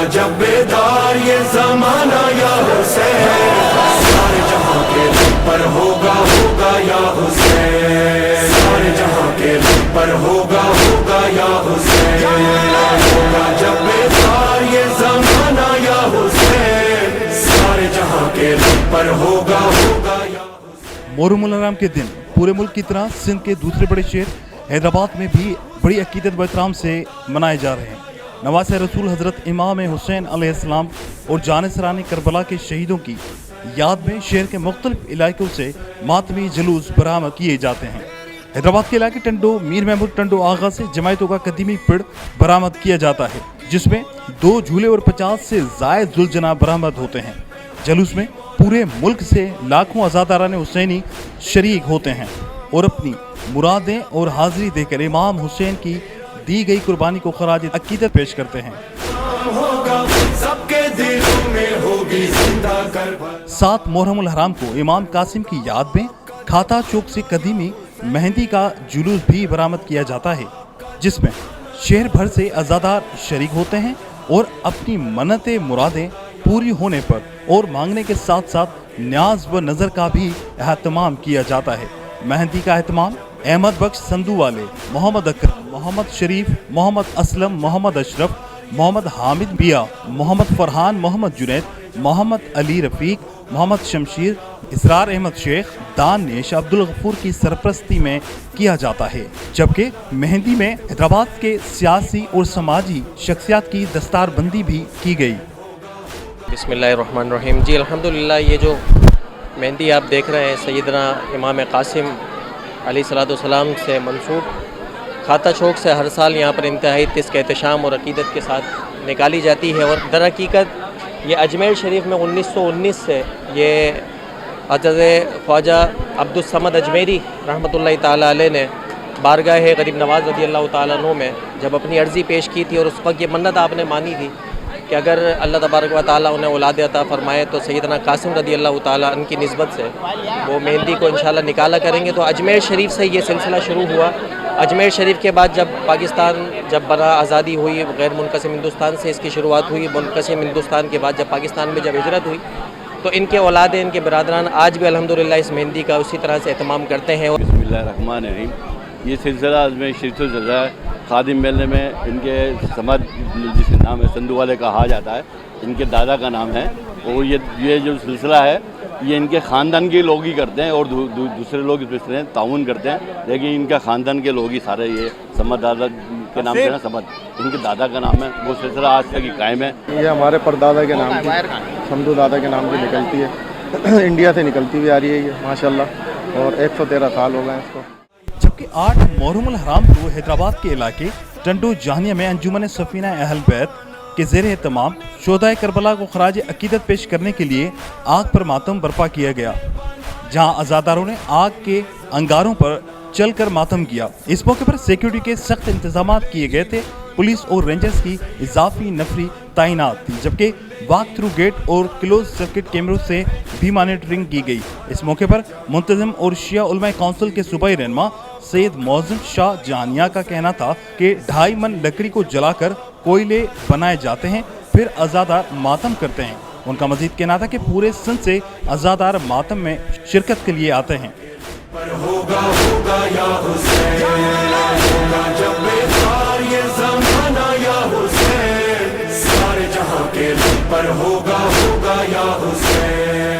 होगा जब बेदार ये जमाना या हुसैन, सारे जहां के दिल पर होगा होगा या हुसैन, सारे जहां के दिल पर होगा होगा या हुसैन, होगा जब बेदार ये जमाना या हुसैन, सारे जहां के दिल पर होगा होगा या हुसैन। मुहर्रम हराम के दिन पूरे मुल्क की तरह सिंध के दूसरे बड़े शहर हैदराबाद में भी बड़ी अकीदत व एहतराम से मनाए जा रहे हैं। नवासे रसूल हज़रत इमाम हुसैन अलैहिस्सलाम और जानिसरानी करबला के शहीदों की याद में शहर के मुख्तलिफ इलाकों से मातमी जुलूस बरामद किए जाते हैं। हैदराबाद के इलाके टंडो मीर महमूद टंडो आगा से जमायतों का कदीमी पेड़ बरामद किया जाता है, जिसमें 2 झूले और 50 से ज़ायद जुलजना बरामद होते हैं। जुलूस में पूरे मुल्क से लाखों अज़ादारान हुसैनी शरीक होते हैं और अपनी मुरादें और हाजिरी देकर इमाम हुसैन की दी गई कुर्बानी को खराज अकीदत पेश करते हैं। 7 मुहर्रम हराम को इमाम कासिम की याद में खाता चौक से कदीमी मेहंदी का जुलूस भी बरामद किया जाता है, जिसमें शहर भर से अज़ादार शरीक होते हैं और अपनी मन्नतें मुरादें पूरी होने पर और मांगने के साथ साथ न्याज व नज़र का भी एहतमाम किया जाता है। मेहंदी का एहतमाम अहमद बख्श संधू वाले, मोहम्मद अकरम, मोहम्मद शरीफ, मोहम्मद असलम, मोहम्मद अशरफ, मोहम्मद हामिद बिया, मोहम्मद फरहान, मोहम्मद जुनैद, मोहम्मद अली रफ़ीक, मोहम्मद शमशीर, इसरार अहमद शेख, दानिश अब्दुल गफूर की सरपरस्ती में किया जाता है। जबकि मेहंदी में हैदराबाद के सियासी और समाजी शख्सियात की दस्तारबंदी भी की गई। बिस्मिल्लाहिर्रहमानिर्रहीम। जी अल्हम्दुलिल्लाह, ये जो मेहंदी आप देख रहे हैं सैयदना इमाम कासिम अलैहिस्सलाम से मंसूब खाता चौक से हर साल यहाँ पर इंतहाई तिस्क एहतशाम और अकीदत के साथ निकाली जाती है। और दर हकीकत ये अजमेर शरीफ में 1919 से ये हज़रत ख्वाजा अब्दुस्समद अजमेरी रहमतुल्लाहि ताला अलैह ने बारगाह गरीब नवाज़ रज़ी अल्लाह ताला अन्हु में जब अपनी अर्ज़ी पेश की थी और उस वक्त ये मन्नत आपने मानी थी कि अगर अल्लाह तबारक व ताला उन्हें औलाद अता फरमाए तो सैयदना कासिम रज़ी अल्लाह ताला उनकी निस्बत से वो मेहंदी को इंशाल्लाह निकाला करेंगे। तो अजमेर शरीफ से ये सिलसिला शुरू हुआ। अजमेर शरीफ के बाद जब पाकिस्तान जब बना आज़ादी हुई, गैर मुनक़सिम हिंदुस्तान से इसकी शुरुआत हुई। मुनक़सिम हिंदुस्तान के बाद जब पाकिस्तान में जब हिजरत हुई तो इनके औलाद इनके बरादरान आज भी अल्हम्दुलिल्लाह इस मेहंदी का उसी तरह से एहतमाम करते हैं। बिस्मिल्लाहिर्रहमानिर्रहीम। ये सिलसिला अजमेर शरीफ से चल रहा है। खादिम मेले में इनके समद जिसका नाम है संधू वाले कहा जाता है, इनके दादा का नाम है। और ये जो सिलसिला है ये इनके ख़ानदान के लोग ही करते हैं और दूसरे लोग इसमें ताउन करते हैं, लेकिन इनका ख़ानदान के लोग ही सारे ये समद दादा के नाम से ना समद इनके दादा का नाम है। वो सिलसिला आज तक ही कायम है। ये हमारे परदादा के नाम की समदू दादा के नाम की निकलती है, इंडिया से निकलती हुई आ रही है ये माशाल्लाह, और 113 साल हो गए हैं इसको। जबकि 8 मुहर्रम हराम को हैदराबाद के इलाके टंडो जहानिया में अंजुमन सफीना अहल बैत के ज़ेर एहतमाम शोहदाए करबला को खराज अकीदत पेश करने के लिए आग पर मातम बर्पा किया गया, जहां अज़ादारों ने आग के अंगारों पर चलकर मातम किया। इस मौके पर सिक्योरिटी के सख्त इंतजाम किए गए थे। पुलिस और रेंजर्स की इजाफी नफरी तैनात थी, जबकि वॉक थ्रू गेट और क्लोज सर्किट कैमरों से भी मॉनिटरिंग की गई। इस मौके पर मुंतज़िम और शिया उलमा काउंसिल के सूबाई रहनुमा सैयद मौज़म शाह जानिया का कहना था कि 2.5 मन लकड़ी को जलाकर कोयले बनाए जाते हैं, फिर अज़ादार मातम करते हैं। उनका मजीद कहना था कि पूरे सिंध से अज़ादार मातम में शिरकत के लिए आते हैं। होगा होगा या हुसैन, होगा जब बेदार ये ज़माना या हुसैन, सारे जहां के दिल पर होगा होगा या हुसैन।